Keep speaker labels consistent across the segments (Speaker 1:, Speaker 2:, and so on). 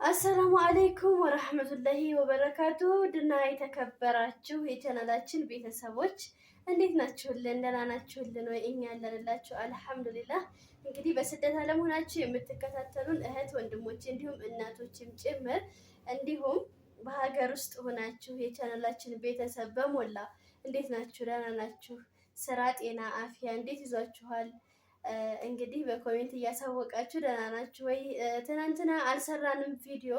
Speaker 1: አሰላሙ አለይኩም ወራህመቱላሂ ወበረካቱ። ድና የተከበራችሁ የቻናላችን ቤተሰቦች እንዴት ናችሁልን? ደህና ናችሁልን ወይ? እኛ ያለንላችሁ አልሐምዱሊላህ። እንግዲህ በስደት ዓለም ሆናችሁ የምትከታተሉን እህት ወንድሞች፣ እንዲሁም እናቶችም ጭምር እንዲሁም በሀገር ውስጥ ሆናችሁ የቻናላችን ቤተሰብ በሞላ እንዴት ናችሁ? ደህና ናችሁ? ስራ፣ ጤና፣ አፍያ እንዴት ይዟችኋል? እንግዲህ በኮሜንት እያሳወቃችሁ ደህና ናችሁ ወይ? ትናንትና አልሰራንም ቪዲዮ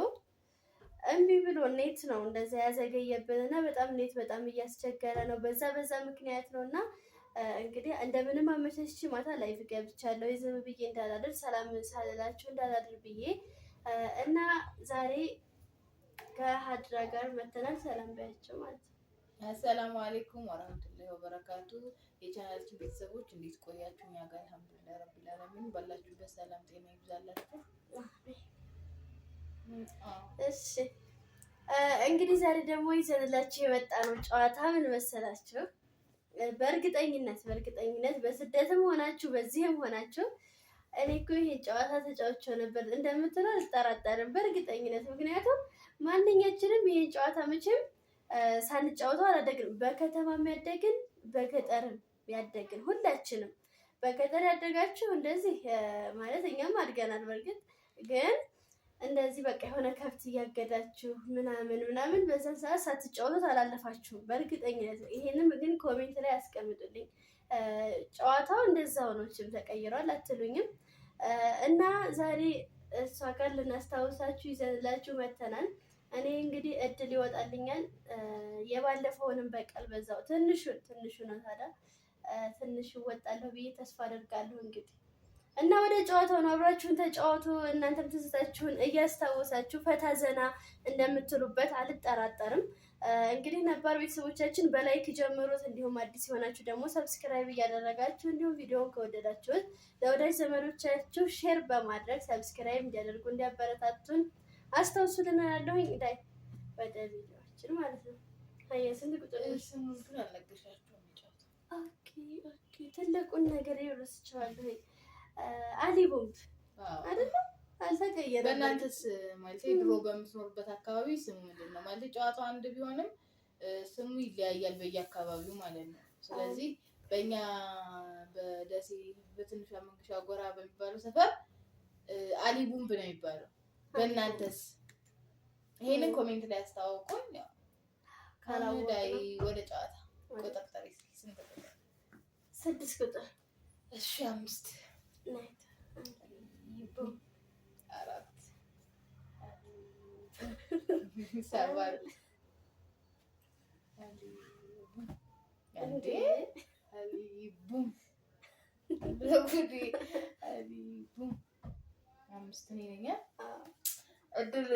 Speaker 1: እምቢ ብሎ ኔት ነው እንደዛ ያዘገየብን እና በጣም ኔት በጣም እያስቸገረ ነው። በዛ ምክንያት ነው እና እንግዲህ እንደምንም አመቻችቼ ማታ ላይቭ ገብቻለሁ። ዝም ብዬ እንዳላድር ሰላም ሳልላችሁ እንዳላድር ብዬ እና ዛሬ ከሀድራ ጋር መተናል። ሰላም ባያቸው ማለት ነው።
Speaker 2: አሰላሙ አለይኩም ወራህመቱላሂ ወበረካቱ። የቻናላችን ቤተሰቦች እንዴት ቆያችሁ? እኛ ጋር አልሐምዱሊላህ ረቢል ዓለሚን። ባላችሁበት ሰላም ጤና ይብዛላችሁ።
Speaker 1: እሺ እንግዲህ ዛሬ ደግሞ ይዘንላችሁ የመጣ ነው ጨዋታ ምን መሰላችሁ? በእርግጠኝነት በስደትም ሆናችሁ በዚህም ሆናችሁ እኔ እኮ ይሄን ጨዋታ ተጫውቼው ነበር እንደምትለው አልጠራጠርም በእርግጠኝነት። ምክንያቱም ማንኛችንም ይሄን ጨዋታ መቼም ሳንጫወተው አላደግንም። በከተማም ያደግን በገጠርም ያደግን ሁላችንም። በገጠር ያደጋችሁ እንደዚህ ማለት እኛም አድገናል። በእርግጥ ግን እንደዚህ በቃ የሆነ ከብት እያገዳችሁ ምናምን በዛን ሰዓት ሳትጫወቱት አላለፋችሁም በእርግጠኝነት። ይሄንም ግን ኮሜንት ላይ አስቀምጡልኝ። ጨዋታው እንደዛው ነው፣ ችም ተቀይሯል አትሉኝም? እና ዛሬ እሷ ጋር ልናስታውሳችሁ ይዘንላችሁ መተናል። እኔ እንግዲህ እድል ይወጣልኛል። የባለፈውንም በቀል በዛው ትንሹ ነው። ታዲያ ትንሹ ወጣለሁ ብዬ ተስፋ አደርጋለሁ። እንግዲህ እና ወደ ጨዋታው ነው። አብራችሁን ተጫወቱ። እናንተም ትዝታችሁን እያስታወሳችሁ ፈታ ዘና እንደምትሉበት አልጠራጠርም። እንግዲህ ነባር ቤተሰቦቻችን በላይክ ጀምሩት። እንዲሁም አዲስ የሆናችሁ ደግሞ ሰብስክራይብ እያደረጋችሁ እንዲሁም ቪዲዮውን ከወደዳችሁት ለወዳጅ ዘመዶቻችሁ ሼር በማድረግ ሰብስክራይብ እንዲያደርጉ እንዲያበረታቱን አስታውሱልን ያለሁኝ እንዳይ ወደ ቪዲዮአችን ማለት ነው። አየ ስንት ቁጥር
Speaker 2: ስሙን ግን አልነገርሻችሁም።
Speaker 1: ኦኬ ትልቁን ነገር ይረስቻለሁ። አሊ ቦምብ አይደለ? አልተቀየረም።
Speaker 2: በእናንተስ ማለት ድሮ በምትኖርበት አካባቢ ስሙ ምንድን ነው? ማለት ጨዋታው አንድ ቢሆንም ስሙ ይለያያል በየአካባቢው ማለት ነው። ስለዚህ በእኛ በደሴ በትንሿ መንገሻ ጎራ በሚባለው ሰፈር አሊ ቦምብ ነው የሚባለው። በእናንተስ? ይሄንን ኮሜንት ላይ አስተዋውቁን። ያው ካላውዳይ ወደ ጨዋታ ቁጥር ጠሪ ስንት ቁጥር?
Speaker 1: 6 ቁጥር።
Speaker 2: እሺ 5
Speaker 1: ናይት
Speaker 2: 4 7 አንዴ ቡም ለጉዲ ቡም 5 ነኝ። እድል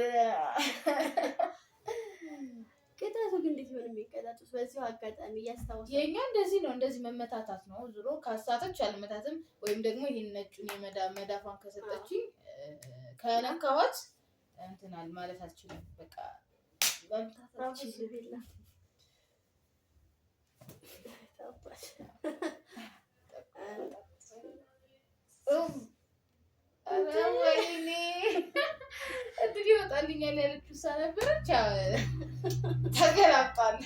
Speaker 1: ቅጣቱ ግን እንዴት ሆነ የሚቀጣጡት? በዚሁ አጋጣሚ እያስታወሰ
Speaker 2: የኛ እንደዚህ ነው። እንደዚህ መመታታት ነው። ዙሮ ካሳተች አልመታትም ወይም ደግሞ ይሄን ነጩን መዳፋን ከሰጠችኝ ከነካዋት እንትናል ማለት አልችልም። በቃ
Speaker 1: በምታታችሁ ቢላ
Speaker 2: ወይኔ እድል ይወጣልኛል ያለችው እሷ ነበረች። ተገላብጧል።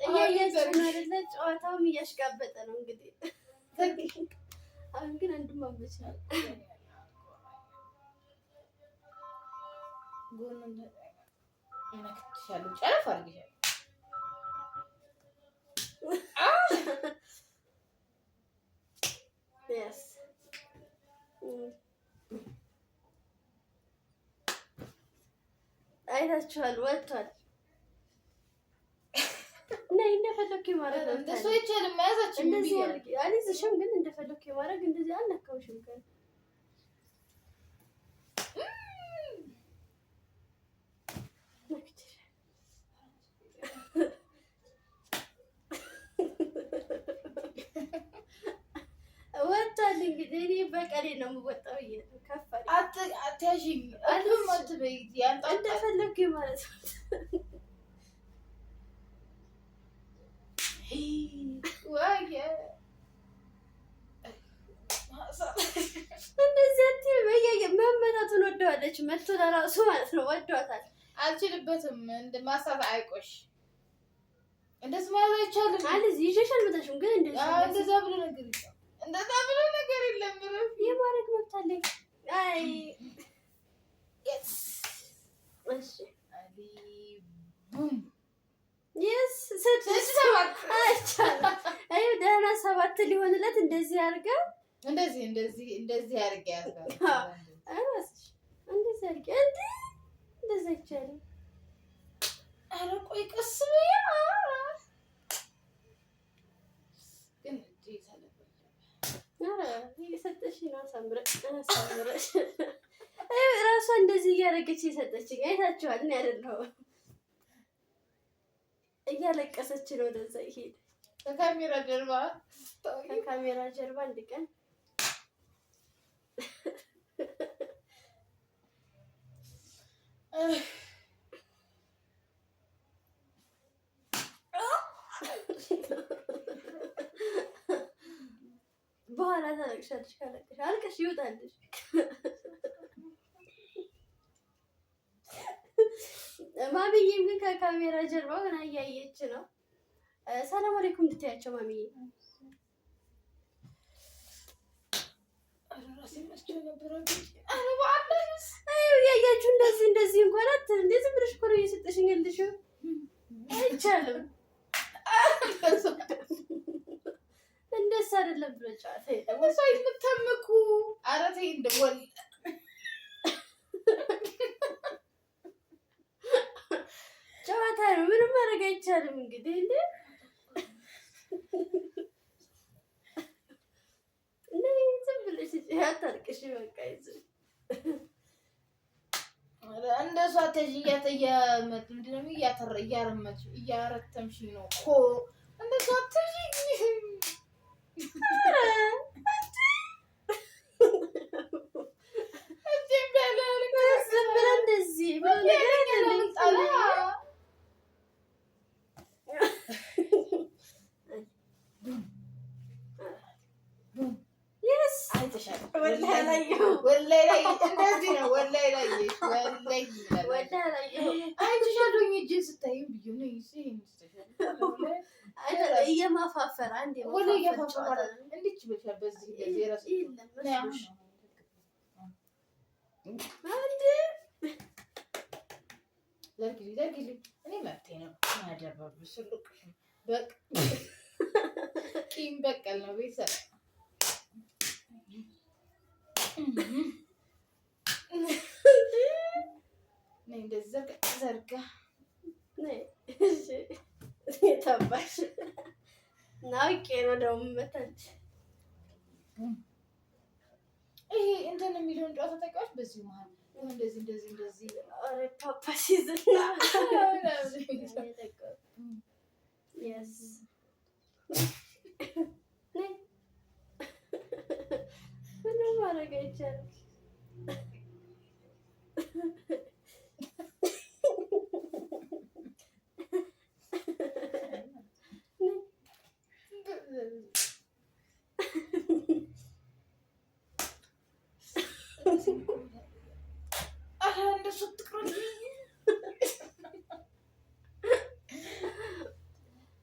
Speaker 1: እያያችሁ ነው አይደለ? ጨዋታውም እያሽጋበጠ ነው እንግዲህ። አሁን ግን አንዱም አመቻል
Speaker 2: ጎኑን ነክትሻለሁ። ጨረፍ አድርጊሻለሁ።
Speaker 1: yes አይታችኋል፣ ወጥቷል። እና እንደፈለኩ ማድረግ ነው።
Speaker 2: እንደሱ አይቻልም። መያዛችን
Speaker 1: እንደዚህ አልይዝሽም፣ ግን እንደፈለኩ ማድረግ እንደዚህ አልነካውሽም። ግን ወጥቷል። እንግዲህ እኔ በቀሌ ነው የምወጣው። ከፋል
Speaker 2: አትያዥኝ አልም አትበይ። ያንተ
Speaker 1: እንደፈለኩ ማለት ነው።
Speaker 2: ወይ
Speaker 1: እንደዚህ መመታቱን ወደዋለች። መቶ ለራሱ ማለት ነው ወደዋታል።
Speaker 2: አልችልበትም። ማሳት አይቆሽ እንደዚህ ማለት አይቻልም።
Speaker 1: አለዚህ ይዤሽ አልመታሽም፣ ግን
Speaker 2: እንደዛ ብሎ ነገር የለም።
Speaker 1: የማድረግ መብት አለኝ። አይ እሺ ደህና 7 ሊሆንለት እንደዚህ አድርገው
Speaker 2: እንደዚህ አድርጌ ያዝጋል።
Speaker 1: እንደዚህ አድርጌ እንደዚህ አይቻልም።
Speaker 2: ኧረ ቆይ ቀስ በይ ግን
Speaker 1: የሰጠሽኝ ነው። አሳምረሽ እራሷ እንደዚህ እያደረገች የሰጠችኝ አይታችኋል። እኔ አይደለሁም እያለቀሰች ነው ወደዛ ይሄድ
Speaker 2: ከካሜራ
Speaker 1: ጀርባ አንድ ቀን በኋላ ታለቅሻለሽ። ካለቅሽ አልቅሽ ይውጣልሽ። ማሚዬም ግን ከካሜራ ጀርባ ሆና እያየች ነው። ሰላም አለይኩም እንድትያቸው ማሚዬ። ያያችሁ እንደዚህ እንኳን አትል። እንደዚህ ብለሽ እኮ ነው እየሰጠሽኝ ያለሽው። አይቻልም። እንደሱ አይደለም ብሎ ጨዋታ
Speaker 2: ወሳ የምታመኩ አረቴ እንደወል
Speaker 1: ጨዋታ ነው። ምንም ማድረግ አይቻልም። እንግዲህ ዝም ብለሽ አታልቅሽ። በቃ
Speaker 2: እንደሷ እያረተምሽኝ ነው እኮ እንደሷ
Speaker 1: እየማፋፈር አንዴ
Speaker 2: ቂም በቀል ነው ቤተሰብ። እንደዚህ ዘርጋ
Speaker 1: ተባሽ ናውቄ ነው ደግሞ መታች።
Speaker 2: ይሄ እንትን የሚለውን ጨዋታ ታውቂዋለሽ? በዚህ መሀል እንደዚህ
Speaker 1: ኧረ ፓፓ ሲዝና ምንም ማድረግ አይቻልም።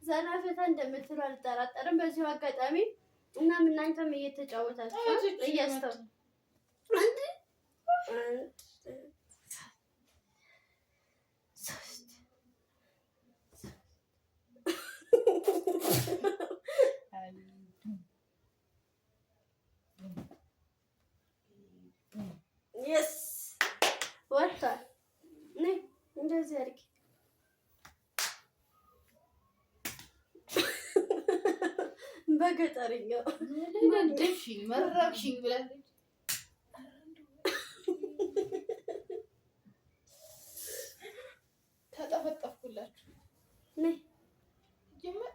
Speaker 1: ዘና ፈታ እንደምትሉ አልጠራጠርም። በዚሁ አጋጣሚ እናም እናንተም እየተጫወታችሁ እያስተው የስ ወጣ እንደዚህ አድርጊ። በገጠርኛው
Speaker 2: መረቅሽኝ ብላለች። ተጠፈጠፍኩላችሁ ጀመር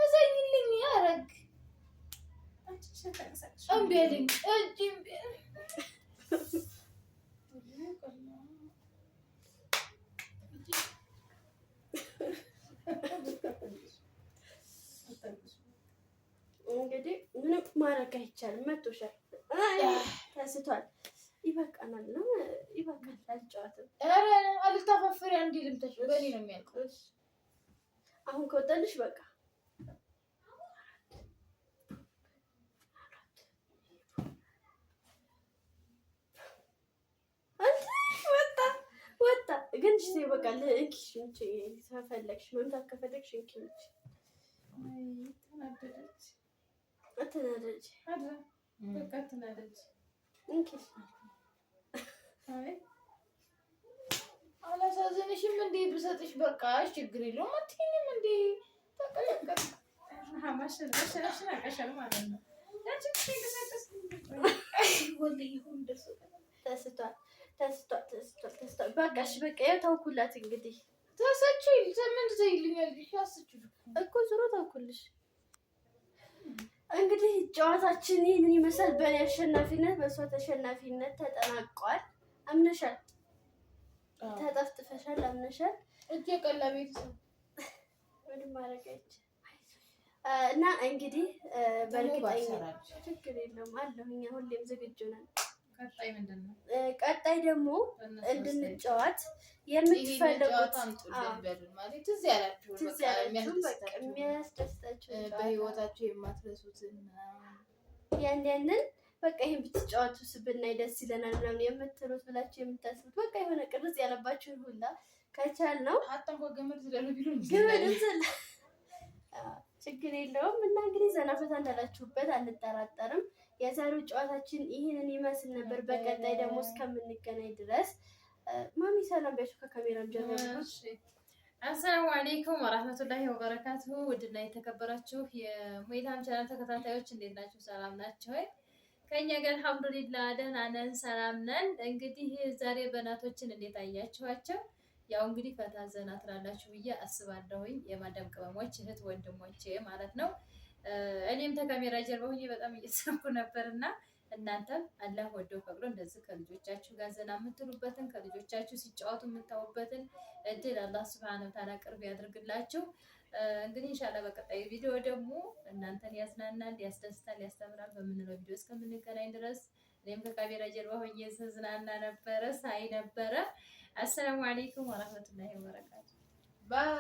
Speaker 2: እዘኝልኝ ያረግ እምቢ አለኝ እጅ እምቢ
Speaker 1: እንግዲህ ምንም ማድረግ አይቻልም። መቶሻል፣ ተስቷል። ይበቃናል ነው ይበቃል። አልጨዋትም።
Speaker 2: ኧረ አልታፋፍሪ አንዴ ልምተሽ በእኔ ነው የሚያልቀው።
Speaker 1: አሁን ከወጣልሽ በቃ ወጣ። ግን እሺ ይበቃል። እንኪሽ እንቺ ተፈለግሽ መምታት ከፈለግሽ እንኪ እንቺ
Speaker 2: ተናደደች
Speaker 1: አትናደጂ።
Speaker 2: በቃ ተናደደች።
Speaker 1: እንኪሽ
Speaker 2: አላሳዝንሽም እንዴ? ብሰጥሽ በቃ ችግር የለውም አትይኝም እንዴ? ተቀለቀል ማሸነፍሽን አቀሻል ማለት ነው።
Speaker 1: ተስቷል። በቃ እሺ በቃ ያው ተውኩላት። እንግዲህ
Speaker 2: ተሰጪ ዘመን ዘይልኛል ያስችሉ
Speaker 1: እኮ ዞሮ ተውኩልሽ። እንግዲህ ጨዋታችን ይህንን ይመስላል። በእኔ አሸናፊነት በእሷ ተሸናፊነት ተጠናቋል። አምነሻል፣ ተጠፍጥፈሻል፣ አምነሻል።
Speaker 2: እጄ ቀላ ቤተሰብ
Speaker 1: ምንም ማድረግ አይቻልም። እና እንግዲህ በእርግጠኝነት ችግር የለውም አለሁኝ። ሁሌም ዝግጁ ነን።
Speaker 2: ቀጣይ ምንድን ነው?
Speaker 1: ቀጣይ ደግሞ እንድንጫወት የምትፈልጉት
Speaker 2: ማለት ትዝ ያላችሁ
Speaker 1: የሚያስደስታችሁ
Speaker 2: በህይወታችሁ የማትረሱትን
Speaker 1: ያንን በቃ ይሄን ብትጫወቱ ብናይ ደስ ይለናል ምናምን የምትሉት ብላችሁ የምታስቡት በቃ የሆነ ቅርጽ ያለባችሁን ሁላ ከቻል ነው
Speaker 2: ገመድ ዝለሉ ቢሉ
Speaker 1: ችግር የለውም። እና እንግዲህ ዘናፈታ እንዳላችሁበት አንጠራጠርም። የዛሬው ጨዋታችን ይህንን ይመስል ነበር። በቀጣይ ደግሞ እስከምንገናኝ ድረስ ማሚ ሰላም ቢያችሁ ከካሜራም ጀምሮ።
Speaker 3: አሰላሙ አለይኩም ወራህመቱላሂ ወበረካቱሁ። ውድና የተከበራችሁ የሙይታም ቻናል ተከታታዮች እንዴት ናችሁ? ሰላም ናችሁ ወይ? ከኛ ጋር አልሐምዱሊላህ ደህና ነን፣ ሰላም ነን። እንግዲህ ዛሬ በናቶችን እንዴት አያችኋቸው? ያው እንግዲህ ፈታ ዘና ትላላችሁ ብዬ አስባለሁኝ። የማዳም ቅመሞች እህት ወንድሞቼ ማለት ነው። እኔም ተካሜራ ጀርባ ሆኜ በጣም እየተሰብኩ ነበርና እናንተም አላህ ወደው ፈቅዶ እንደዚህ ከልጆቻችሁ ጋር ዘና የምትሉበትን ከልጆቻችሁ ሲጫወቱ የምታዩበትን እድል አላህ ሱብሃነሁ ወተዓላ ቅርብ ያድርግላችሁ። እንግዲህ ኢንሻአላህ በቀጣይ ቪዲዮ ደግሞ እናንተን ያዝናናል፣ ያስደስታል፣ ያስተምራል በምንለው ቪዲዮ እስከምንገናኝ ድረስ እኔም ከካሜራ ጀርባ ሆኜ ስዝናና ነበረ ሳይ ነበረ። አሰላሙ አለይኩም ወራህመቱላሂ ወበረካቱ።
Speaker 2: ባይ